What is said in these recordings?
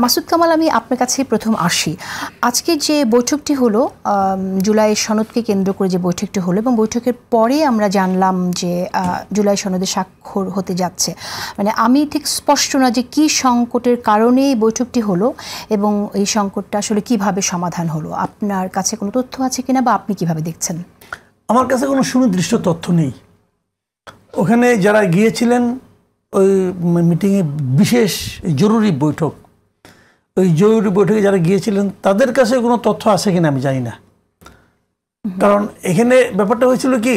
মাসুদ কামাল, আমি আপনার কাছে প্রথম আসি। আজকে যে বৈঠকটি হলো, জুলাই সনদকে কেন্দ্র করে যে বৈঠকটি হলো, এবং বৈঠকের পরে আমরা জানলাম যে জুলাই সনদে স্বাক্ষর হতে যাচ্ছে। মানে আমি ঠিক স্পষ্ট না যে কি সংকটের কারণে এই বৈঠকটি হলো এবং এই সংকটটা আসলে কিভাবে সমাধান হলো। আপনার কাছে কোনো তথ্য আছে কিনা, বা আপনি কিভাবে দেখছেন? আমার কাছে কোনো সুনির্দিষ্ট তথ্য নেই। ওখানে যারা গিয়েছিলেন ওই মিটিংয়ে, বিশেষ জরুরি বৈঠক, ওই জরুরি বৈঠকে যারা গিয়েছিলেন তাদের কাছে কোনো তথ্য আছে কিনা আমি জানি না। কারণ এখানে ব্যাপারটা হয়েছিল কি,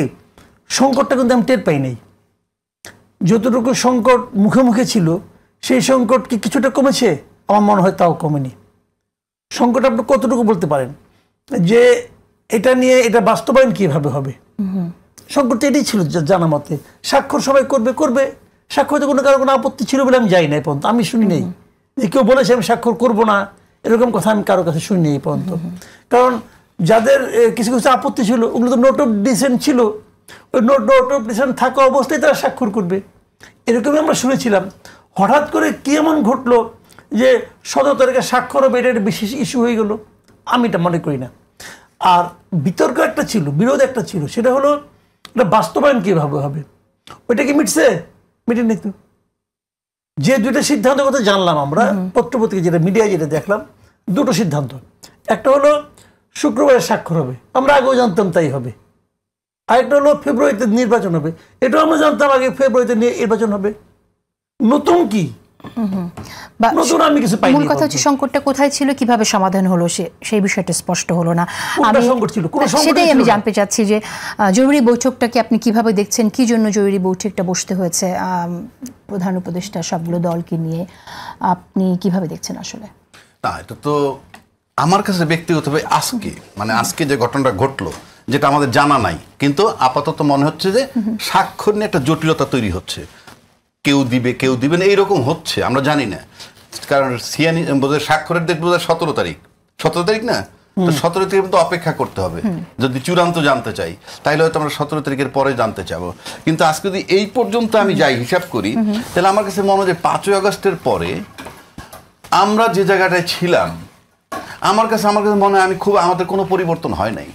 সংকটটা কিন্তু আমি টের পাই নাই। যতটুকু সংকট মুখে মুখে ছিল, সেই সংকট কি কিছুটা কমেছে? আমার মনে হয় তাও কমেনি। সংকট আপনি কতটুকু বলতে পারেন যে এটা নিয়ে এটা বাস্তবায়ন কিভাবে হবে? সংকট এটাই ছিল জানা মতে। স্বাক্ষর সবাই করবে করবে, স্বাক্ষরতে কারো কোনো আপত্তি ছিল বলে আমি যাই না এই পর্যন্ত, আমি শুনি নেই যে কেউ বলেছে আমি স্বাক্ষর করবো না, এরকম কথা আমি কারো কাছে শুনি এই পর্যন্ত। কারণ যাদের কিছু কিছু আপত্তি ছিল ওগুলো তো নোট অফ ডিসেন্ট ছিল, ওই নোট অফ ডিসেন্ট থাকা অবস্থায় তারা স্বাক্ষর করবে, এরকমই আমরা শুনেছিলাম। হঠাৎ করে কি এমন ঘটলো যে 17 তারিখে স্বাক্ষর হবে, এটা একটা বিশেষ ইস্যু হয়ে গেল? আমি এটা মনে করি না। আর বিতর্ক একটা ছিল, বিরোধ একটা ছিল, সেটা হলো এটা বাস্তবায়ন কিভাবে হবে। ওইটা কি মিটছে? মিটে নেই তো। যে দুইটা সিদ্ধান্তের কথা জানলাম আমরা পত্রপত্রিকা, যেটা মিডিয়ায় যেটা দেখলাম, দুটো সিদ্ধান্ত। একটা হলো শুক্রবারে স্বাক্ষর হবে, আমরা আগেও জানতাম তাই হবে। আরেকটা হলো ফেব্রুয়ারিতে নির্বাচন হবে, এটাও আমরা জানতাম আগে ফেব্রুয়ারিতে নির্বাচন হবে। নতুন কি? নতুন আমি কিছু পাইনি। মূল কথা হচ্ছে সংকটটা কোথায় ছিল, কিভাবে সমাধান হলো সেই বিষয়টা স্পষ্ট হলো না। সেটাই আমি জানতে চাচ্ছি যে জরুরি বৈঠকটাকে আপনি কিভাবে দেখছেন, কি জন্য জরুরি বৈঠকটা বসতে হয়েছে প্রধান উপদেষ্টা সবগুলো দলকে নিয়ে, আপনি কিভাবে দেখছেন আসলে? না, এটা তো আমার কাছে ব্যক্তিগতভাবে আজকে যে ঘটনাটা ঘটলো, যেটা আমাদের জানা নাই, কিন্তু আপাতত মনে হচ্ছে যে স্বাক্ষর নিয়ে একটা জটিলতা তৈরি হচ্ছে। কেউ দিবে কেউ দিবে না, এইরকম হচ্ছে, আমরা জানি না। কারণ সিয়ানি বোধহয় স্বাক্ষরের ডেট বোধহয় 17 তারিখ না, তো 17 তারিখ কিন্তু অপেক্ষা করতে হবে যদি চূড়ান্ত জানতে চাই, তাইলে হয়তো আমরা 17 তারিখের পরে জানতে চাবো। কিন্তু আজকে যদি এই পর্যন্ত আমি যাই হিসাব করি, তাহলে আমার কাছে মনে হয় যে 5ই আগস্টের পরে আমরা যে জায়গাটায় ছিলাম, আমার কাছে মনে হয় আমাদের কোনো পরিবর্তন হয় নাই,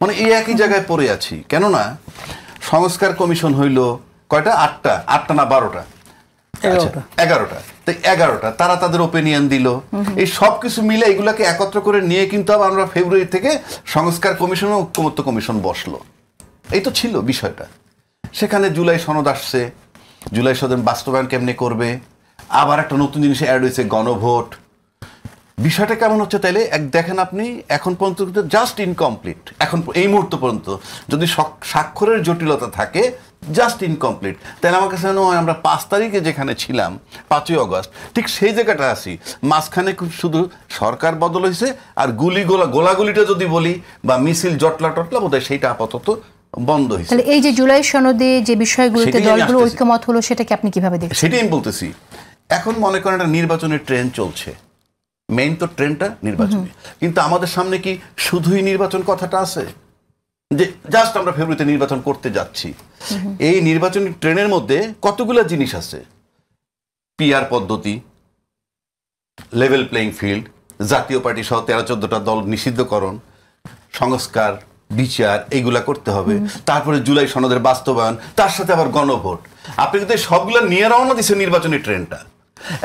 মানে এই একই জায়গায় পড়ে আছি। কেননা সংস্কার কমিশন হইল কয়টা? 8টা না 12টা? 11টা। তারা তাদের ওপিনিয়ন দিল, এই সব কিছু মিলে এগুলাকে একত্র করে নিয়ে কিন্তু আমরা ফেব্রুয়ারি থেকে সংস্কার কমিশন ও ঐকমত্য কমিশন বসলো। এই তো ছিল বিষয়টা। সেখানে জুলাই সনদ আসছে, জুলাই সনদ বাস্তবায়ন কেমনে করবে, আবার একটা নতুন জিনিস অ্যাড হয়েছে, গণভোট। বিষয়টা কেমন হচ্ছে তাইলে দেখেন আপনি, এখন পর্যন্ত জাস্ট ইনকমপ্লিট। এখন এই মুহূর্ত পর্যন্ত যদি স্বাক্ষরের জটিলতা থাকে, জাস্ট ইনকমপ্লিট, তাহলে আমার কাছে মনে হয় আমরা 5 তারিখে যেখানে ছিলাম 5ই আগস্ট, ঠিক সেই জায়গাটা আছি। মাঝখানে শুধু সরকার বদল হয়েছে, আর গোলাগুলিটা যদি বলি বা মিছিল জটলা বোধহয় সেইটা আপাতত বন্ধ হয়েছে। তাহলে এই যে জুলাই সনদে যে বিষয়গুলোতে দলগুলো ঐক্যমত হলো, সেটাকে আপনি কিভাবে দেখছেন? সেটাই আমি বলতেছি। এখন মনে করেন একটা নির্বাচনের ট্রেন্ড চলছে, মেইন তো ট্রেন্ডটা নির্বাচনী, কিন্তু আমাদের সামনে কি শুধুই নির্বাচন কথাটা আছে যে জাস্ট আমরা ফেব্রুয়ারিতে নির্বাচন করতে যাচ্ছি? এই নির্বাচনী ট্রেনের মধ্যে কতগুলো জিনিস আছে, পিআর পদ্ধতি, লেভেল প্লেইং ফিল্ড, জাতীয় পার্টি সহ 13-14টা দল নিষিদ্ধকরণ, সংস্কার, বিচার, এইগুলা করতে হবে। তারপরে জুলাই সনদের বাস্তবায়ন, তার সাথে আবার গণভোট। আপনি যদি সবগুলো নিয়ে রওনা দিচ্ছেন নির্বাচনী ট্রেনটা,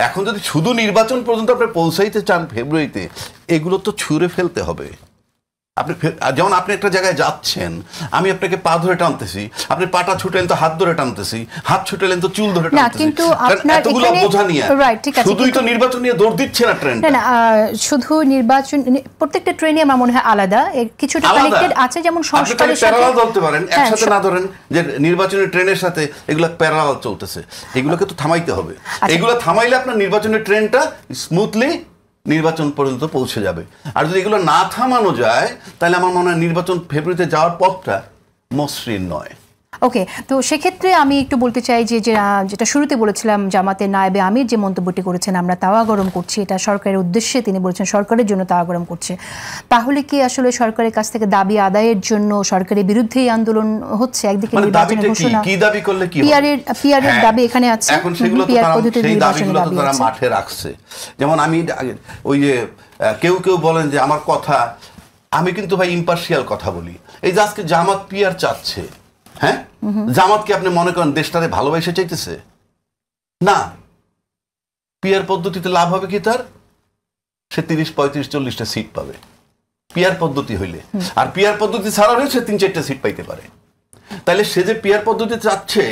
এখন যদি শুধু নির্বাচন পর্যন্ত আপনি পৌঁছাইতে চান ফেব্রুয়ারিতে, এগুলো তো ছুঁড়ে ফেলতে হবে। যেমন আপনি একটা জায়গায় যাচ্ছেন, আমি আপনাকে পা ধরে টানতেছি, আপনি পাটা ছুটেলেন তো হাত ধরে টানতেছি, হাত ছুটেলেন তো চুল ধরে টানতেছি, এতগুলো বোঝা নিয়ে শুধুই তো নির্বাচন নিয়ে দৌড় দিচ্ছে না ট্রেন। না, শুধু নির্বাচন, প্রত্যেকটা ট্রেনই আমার মনে হয় আলাদা, কিছুটা কানেক্টেড আছে। যেমন সংস্কারের সাথে প্যারালাল ধরতে পারেন, একসাথে না ধরেন যে নির্বাচনের ট্রেনের সাথে এগুলো প্যারালাল চলতেছে, এগুলোকে তো থামাইতে হবে। এগুলো থামাইলে আপনার নির্বাচনের ট্রেনটা স্মুথলি নির্বাচন পর্যন্ত পৌঁছে যাবে। আর যদি এগুলো না থামানো যায়, তাহলে আমার মনে হয় নির্বাচন ফেব্রুয়ারিতে যাওয়ার পথটা মসৃণ নয়। ওকে, তো সেক্ষেত্রে আমি একটু বলতে চাই যে যেটা শুরুতে বলেছিলাম জামাতের নায়েবে আমির যে মন্তব্যটি করেছেন আমরা তাওয়া গরম করছি, এটা সরকারের উদ্দেশ্যে তিনি বলেছেন সরকারের জন্য তাওয়া গরম করছে, তাহলে কি আসলে সরকারের কাছ থেকে দাবি আদায়ের জন্য সরকারের বিরুদ্ধেই আন্দোলন হচ্ছে? একদিকে নির্বাচনের ঘোষণা, কি দাবি করলে কি পিআরের দাবি এখানে আছে, এখন সেগুলো তো সেই দাবিগুলো তো তারা মাঠে রাখছে। যেমন আমি ওই যে কেউ কেউ বলেন যে আমার কথা, আমি কিন্তু ভাই ইম্পার্শিয়াল কথা বলি। এই যে আজকে জামাত পিআর চাচ্ছে, হ্যাঁ, জামাতকে আপনি মনে করেন দেশটারে ভালোবাসে চাইতেছে না? পিআর পদ্ধতিতে লাভ হবে কি তার? সে 30, 35, 40টা সিট পাবে পিআর পদ্ধতি হইলে, আর পিআর পদ্ধতি ছাড়া হলে সে 3-4টা সিট পাইতে পারে। তাহলে সে যে পিআর পদ্ধতি চাচ্ছে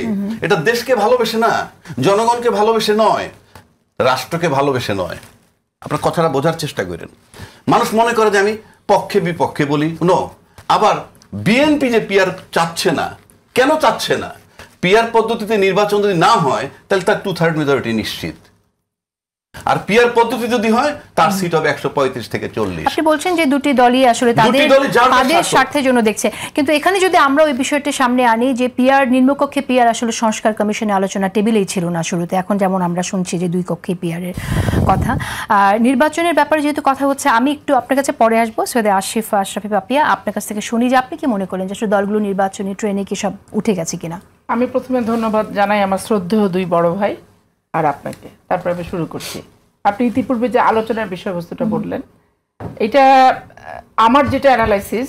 এটা দেশকে ভালোবেসে না, জনগণকে ভালোবেসে নয়, রাষ্ট্রকে ভালোবেসে নয়। আপনার কথাটা বোঝার চেষ্টা করেন। মানুষ মনে করে যে আমি পক্ষে বিপক্ষে বলি, নো। আবার বিএনপি যে পিআর চাচ্ছে না, কেন চাচ্ছে না? পিআর পদ্ধতিতে নির্বাচন যদি না হয় তাহলে তার 2/3 মেজরিটি নিশ্চিত, আর পিআর পদ্ধতি যদি হয় তার সিট হবে 135 থেকে 40। আপনি বলছেন যে দুটি দলই আসলে তাদের স্বার্থের জন্য দেখছে, কিন্তু এখানে যদি আমরা ওই বিষয়টি সামনে আনি যে পিআর নিম্নকক্ষে পিআর আসলে সংস্কার কমিশনে আলোচনা টেবিলেই ছিল না শুরুতে, এখন যেমন আমরা শুনছি যে 2 কক্ষে পিআর এর কথা। আর নির্বাচনের ব্যাপারে যেহেতু কথা হচ্ছে, আমি একটু আপনার কাছে পরে আসবো। সৈয়দ আসিফ আশরাফি পাপিয়া, আপনার কাছ থেকে শুনি যে আপনি কি মনে করেন যে আসলে দলগুলো নির্বাচনী ট্রেনে কি সব উঠে গেছে কিনা? আমি প্রথমে ধন্যবাদ জানাই আমার শ্রদ্ধেয় 2 বড় ভাই আর আপনাকে। তারপর আমি শুরু করছি। আপনি ইতিপূর্বে যে আলোচনার বিষয়বস্তুটা বললেন, এটা আমার যেটা অ্যানালাইসিস,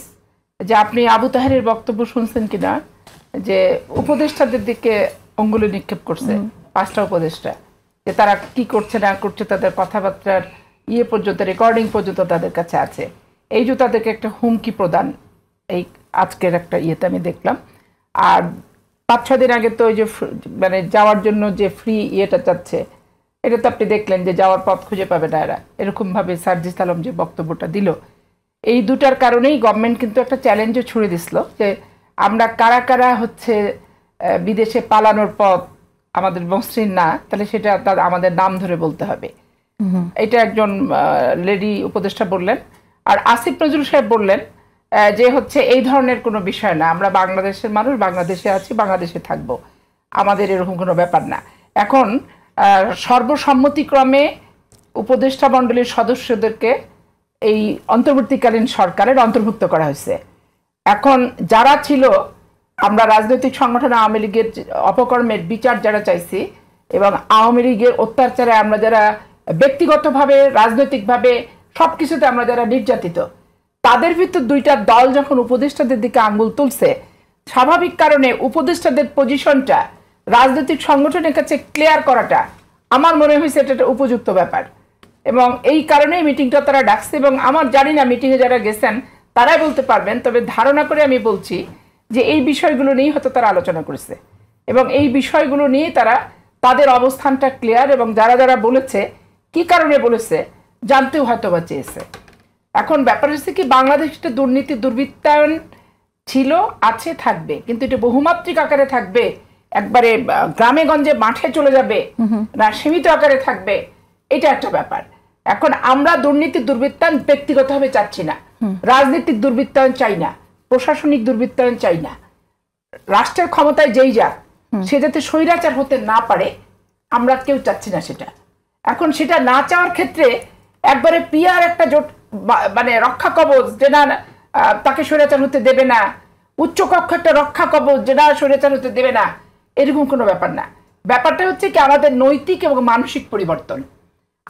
যে আপনি আবু তাহেরের বক্তব্য শুনছেন কিনা, যে উপদেষ্টাদের দিকে অঙ্গুলি নিক্ষেপ করছে 5টা উপদেষ্টা, যে তারা কি করছে না করছে, তাদের কথাবার্তার পর্যন্ত রেকর্ডিং পর্যন্ত তাদের কাছে আছে। এই যে তাদেরকে একটা হুমকি প্রদান, এই আজকের একটা ইয়েতে আমি দেখলাম। আর 5-6 দিন আগে তো ওই যে মানে যাওয়ার জন্য যে ফ্রি ইয়েটা চাচ্ছে, এটা তো আপনি দেখলেন যে যাওয়ার পথ খুঁজে পাবে না এরা, এরকমভাবে সার্জিস আলম যে বক্তব্যটা দিল। এই দুটার কারণেই গভর্নমেন্ট কিন্তু একটা চ্যালেঞ্জও ছুড়ে দিছিল যে আমরা কারা কারা হচ্ছে বিদেশে পালানোর পথ আমাদের মসৃণ না, তাহলে সেটা আমাদের নাম ধরে বলতে হবে। এটা একজন লেডি উপদেষ্টা বললেন। আর আসিফ নজরুল সাহেব বললেন যে হচ্ছে এই ধরনের কোনো বিষয় না, আমরা বাংলাদেশের মানুষ, বাংলাদেশে আছি, বাংলাদেশে থাকবো, আমাদের এরকম কোনো ব্যাপার না। এখন সর্বসম্মতিক্রমে উপদেষ্টা মণ্ডলীর সদস্যদেরকে এই অন্তর্বর্তীকালীন সরকারের অন্তর্ভুক্ত করা হয়েছে। এখন যারা ছিল, আমরা রাজনৈতিক সংগঠন আওয়ামী লীগের অপকর্মের বিচার যারা চাইছি, এবং আওয়ামী লীগের অত্যাচারে আমরা যারা ব্যক্তিগতভাবে রাজনৈতিকভাবে সবকিছুতে আমরা যারা নির্যাতিত, তাদের ভিতর 2টা দল যখন উপদেষ্টাদের দিকে আঙ্গুল তুলছে, স্বাভাবিক কারণে উপদেষ্টাদের পজিশনটা রাজনৈতিক সংগঠনের কাছে ক্লিয়ার করাটা আমার মনে হয়েছে এটা একটা উপযুক্ত ব্যাপার। এবং এই কারণেই মিটিংটা তারা ডাকছে। এবং আমার জানি না মিটিংয়ে যারা গেছেন তারাই বলতে পারবেন, তবে ধারণা করে আমি বলছি যে এই বিষয়গুলো নিয়েই হয়তো তারা আলোচনা করেছে, এবং এই বিষয়গুলো নিয়ে তারা তাদের অবস্থানটা ক্লিয়ার, এবং যারা যারা বলেছে কি কারণে বলেছে জানতেও হয়তো বা চেয়েছে। এখন ব্যাপার হচ্ছে কি, বাংলাদেশে দুর্নীতি দুর্বৃত্তায়ন ছিল, আছে, থাকবে, কিন্তু এটা বহুমাত্রিক আকারে থাকবে, একবারে গ্রামে গঞ্জে মাঠে চলে যাবে না সীমিত আকারে থাকবে, এটা একটা ব্যাপার। এখন আমরা দুর্নীতি দুর্বৃত্তায়ন ব্যক্তিগতভাবে চাচ্ছি না, রাজনৈতিক দুর্বৃত্তায়ন চাই না, প্রশাসনিক দুর্বৃত্তায়ন চাই না। রাষ্ট্রের ক্ষমতায় যেই যাক, সে যাতে স্বৈরাচার হতে না পারে, আমরা কেউ চাচ্ছি না সেটা। এখন সেটা না চাওয়ার ক্ষেত্রে একবারে পিআর একটা জোট মানে রক্ষা কবচ, যে না তাকে স্বৈরাচার হতে দেবে না, উচ্চকক্ষ একটা রক্ষা কবচ যে না স্বৈরাচার হতে দেবে না, এরকম কোনো ব্যাপার না। ব্যাপারটা হচ্ছে কি, আমাদের নৈতিক এবং মানসিক পরিবর্তন।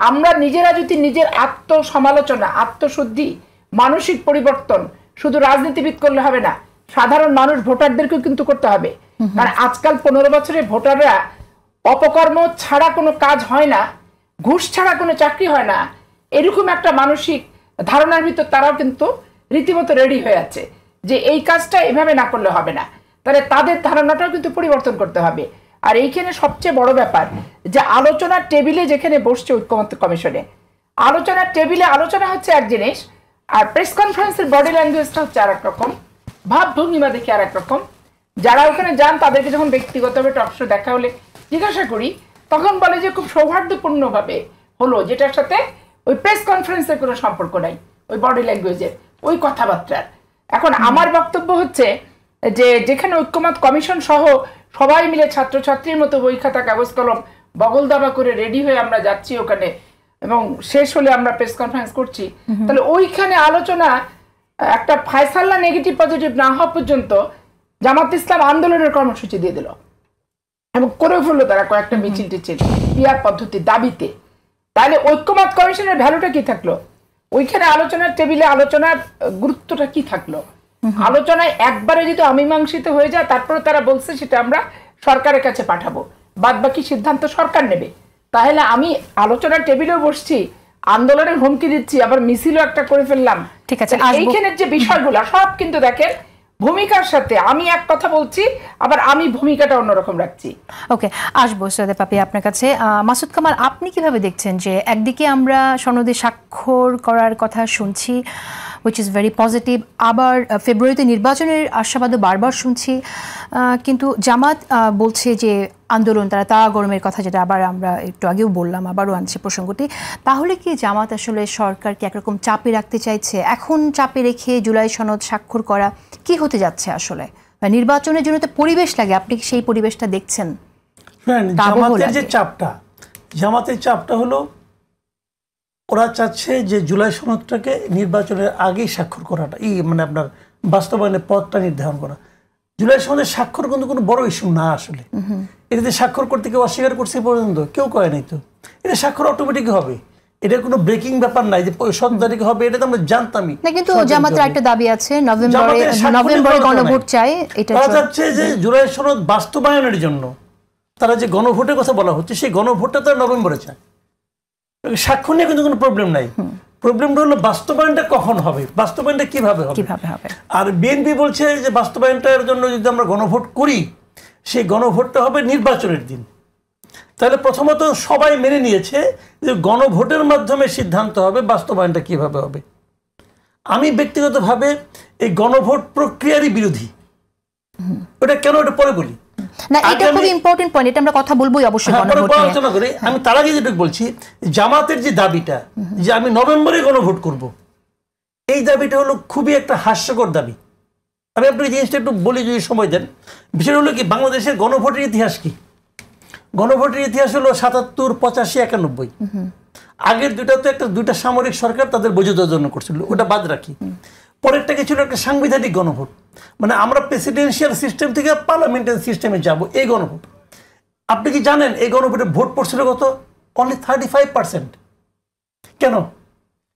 আমরা নিজেরা যদি নিজের আত্মসমালোচনা, আত্মশুদ্ধি, মানসিক পরিবর্তন শুধু রাজনীতিবিদ করলে হবে না, সাধারণ মানুষ ভোটারদেরকেও কিন্তু করতে হবে। কারণ আজকাল 15 বছরের ভোটাররা অপকর্ম ছাড়া কোনো কাজ হয় না, ঘুষ ছাড়া কোনো চাকরি হয় না, এরকম একটা মানসিক ধারণার ভিতর তারাও কিন্তু রীতিমতো রেডি হয়ে আছে যে এই কাজটা এভাবে না করলে হবে না। তাহলে তাদের ধারণাটাও কিন্তু পরিবর্তন করতে হবে। আর এইখানে সবচেয়ে বড় ব্যাপার যে আলোচনার টেবিলে যেখানে বসছে ঐক্যমত্য কমিশনে, আলোচনার টেবিলে আলোচনা হচ্ছে এক জিনিস, আর প্রেস কনফারেন্সের বডি ল্যাঙ্গুয়েজটা হচ্ছে আর এক রকম, ভাবভঙ্গিমা দেখে আর এক রকম। যারা ওখানে যান তাদেরকে যখন ব্যক্তিগতভাবে টকশো দেখা হলে জিজ্ঞাসা করি, তখন বলে যে খুব সৌহার্দ্যপূর্ণভাবে হলো, যেটার সাথে ওই প্রেস কনফারেন্সের কোনো সম্পর্ক নাই, ওই বডি ল্যাঙ্গুয়েজের, ওই কথাবার্তার। এখন আমার বক্তব্য হচ্ছে যে যেখানে ঐক্যমত কমিশন সহ সবাই মিলে ছাত্রছাত্রীর মতো বই খাতা কাগজ কলম বগল দাবা করে রেডি হয়ে আমরা যাচ্ছি ওখানে, এবং শেষ হলে আমরা প্রেস কনফারেন্স করছি, তাহলে ওইখানে আলোচনা একটা ফায়সালা নেগেটিভ পজিটিভ না হওয়া পর্যন্ত জামাত ইসলাম আন্দোলনের কর্মসূচি দিয়ে দিল এবং করে ফেললো তারা কয়েকটা মিছিল টিছিল পিয়ার পদ্ধতির দাবিতে। তাহলে ঐক্যমত কমিশনের ভ্যালুটা কি থাকলো? ওইখানে আলোচনার টেবিলে আলোচনার গুরুত্বটা কি থাকলো? আলোচনায় একবারে যদি অমীমাংসিত হয়ে যায়, তারপরে তারা বলছে সেটা আমরা সরকারের কাছে পাঠাবো, বাদ বাকি সিদ্ধান্ত সরকার নেবে। তাহলে আমি আলোচনার টেবিলেও বসছি, আন্দোলনের হুমকি দিচ্ছি, আবার মিছিলও একটা করে ফেললাম। ঠিক আছে, এইখানের যে বিষয়গুলো সব কিন্তু দেখেন ভূমিকার সাথে আমি এক কথা বলছি, আবার আমি ভূমিকাটা অন্যরকম রাখছি। ওকে, আসবো সৈয়দা পাপি আপনার কাছে। মাসুদ কামাল, আপনি কিভাবে দেখছেন যে একদিকে আমরা সনদে স্বাক্ষর করার কথা শুনছি, which is very positive, আবার ফেব্রুয়ারিতে নির্বাচনের আশাবাদও বারবার শুনছি, কিন্তু জামাত বলছে যে আন্দোলন তারা গরমের কথা, যেটা আবার আমরা একটু আগেও বললাম, আবারও আনছি প্রসঙ্গটি। তাহলে কি জামাত আসলে সরকারকে একরকম চাপে রাখতে চাইছে? এখন চাপে রেখে জুলাই সনদ স্বাক্ষর করা কি হতে যাচ্ছে আসলে? নির্বাচনের জন্য তো পরিবেশ লাগে, আপনি কি সেই পরিবেশটা দেখছেন? জামাতের চাপটা হলো ওরা চাচ্ছে যে জুলাই সনদটাকে নির্বাচনের আগেই স্বাক্ষর করাটা, মানে আপনার বাস্তবায়নের পথটা নির্ধারণ করা। জুলাই সনদের স্বাক্ষর কিন্তু কোনো বড় ইস্যু না আসলে। এটাতে স্বাক্ষর করতে কেউ অস্বীকার করছে পর্যন্ত কেউ করে নাই, তো এটা স্বাক্ষর অটোমেটিক হবে, এটা কোনো ব্রেকিং ব্যাপার নাই যে 7 তারিখে হবে, এটা তো আমরা জানতামই না। কিন্তু জামাতের একটা দাবি আছে, নভেম্বরে গণভোট চাই। এটা চাচ্ছে যে জুলাই সনদ বাস্তবায়নের জন্য তারা যে গণভোটের কথা বলা হচ্ছে, সেই গণভোটটা তারা নভেম্বরে চায়। স্বাক্ষর নিয়ে কিন্তু কোনো প্রবলেম নাই, প্রবলেমটা হলো বাস্তবায়নটা কখন হবে, বাস্তবায়নটা কিভাবে হবে। আর বিএনপি বলছে যে বাস্তবায়নটার জন্য যদি আমরা গণভোট করি, সেই গণভোটটা হবে নির্বাচনের দিন। তাহলে প্রথমত সবাই মেনে নিয়েছে যে গণভোটের মাধ্যমে সিদ্ধান্ত হবে বাস্তবায়নটা কিভাবে হবে। আমি ব্যক্তিগতভাবে এই গণভোট প্রক্রিয়ারই বিরোধী। ওটা কেন, ওটা পরে বলি। না, এটা খুব ইম্পর্টেন্ট পয়েন্ট, এটা আমরা কথা বলবোই অবশ্যই গণভোট নিয়ে আলোচনা করি। আমি তার আগে যেটা বলছি, জামাতের যে দাবিটা যে আমি নভেম্বরে গণভোট করব, এই দাবিটা হলো খুবই একটা হাস্যকর দাবি। আমি আপনাকে জিনিসটা একটু বলি যদি সময় দেন। বিষয় হলো কি, বাংলাদেশের গণভোটের ইতিহাস কি? গণভোটের ইতিহাস হলো 77, 85, 91। আগের দুইটা সামরিক সরকার তাদের বৈধতার জন্য করছিল, ওটা বাদ রাখি। পরেরটাকে ছিল একটা সাংবিধানিক গণভোট, মানে আমরা প্রেসিডেন্সিয়াল সিস্টেম থেকে পার্লামেন্টারি সিস্টেমে যাব, এই গণভোট। আপনি কি জানেন এই গণভোটে ভোট পড়ছিল কত? অনলি 35%। কেন?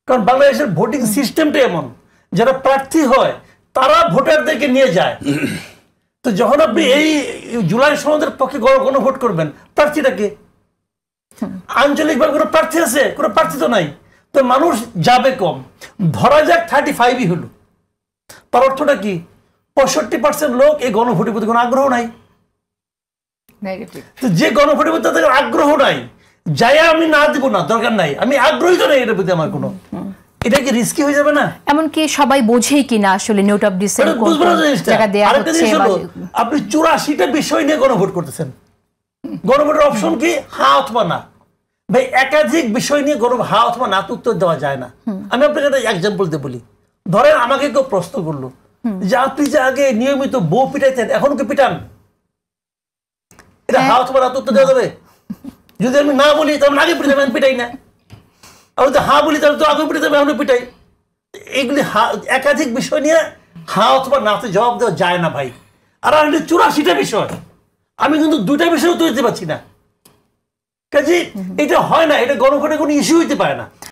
কারণ বাংলাদেশের ভোটিং সিস্টেমটা এমন, যারা প্রার্থী হয় তারা ভোটারদেরকে নিয়ে যায়। তো যখন আপনি এই জুলাই সনদের পক্ষে গণভোট করবেন, প্রার্থীটাকে আঞ্চলিকভাবে কোনো প্রার্থী আছে? কোনো প্রার্থী তো নাই, তো মানুষ যাবে কম। ধরা যাক 35ই হলো, তার অর্থটা কি? 65% লোক এই গণভোটের প্রতি কোনো আগ্রহ নাই। তো যে গণভোটের প্রতি তাদের আগ্রহ নাই, যাই আমি না দিব না, দরকার নাই, আমি আগ্রহী তো নেই এটার প্রতি আমার কোনো, এটা কি রিস্কি হয়ে যাবে না? এমনকি সবাই বোঝেই কিনা আসলে নোট অফ ডিসেন্ট জায়গা দেয়া হচ্ছে। আপনি 84টা বিষয় নিয়ে গণভোট করতেছেন, গণভোটের অপশন কি? হ্যাঁ অথবা না। ভাই, একাধিক বিষয় নিয়ে হ্যাঁ অথবা না উত্তর দেওয়া যায় না। আমি আপনাকে একটা এক্সাম্পল দিয়ে বলি। ধরেন আমাকে কেউ প্রশ্ন করলো যে আপনি যে আগে নিয়মিত বউ পিটাইতেন, এখন কি পিটান? এটা হ্যাঁ অথবা না উত্তর দেওয়া যাবে? যদি আমি না বলি তাহলে আগে পিটাই, আমি পিটাই না। আমি তো হ্যাঁ বলি তাহলে তো আগে পিটাই, এখন পিটাই। এগুলি একাধিক বিষয় নিয়ে হ্যাঁ অথবা নাতে জবাব দেওয়া যায় না ভাই। আর 84টা বিষয়, আমি কিন্তু 2টা বিষয় উত্তর দিতে পারছি না। কাজে এটা হয় না, এটা গণভোটে কোনো ইস্যু হইতে পারে না।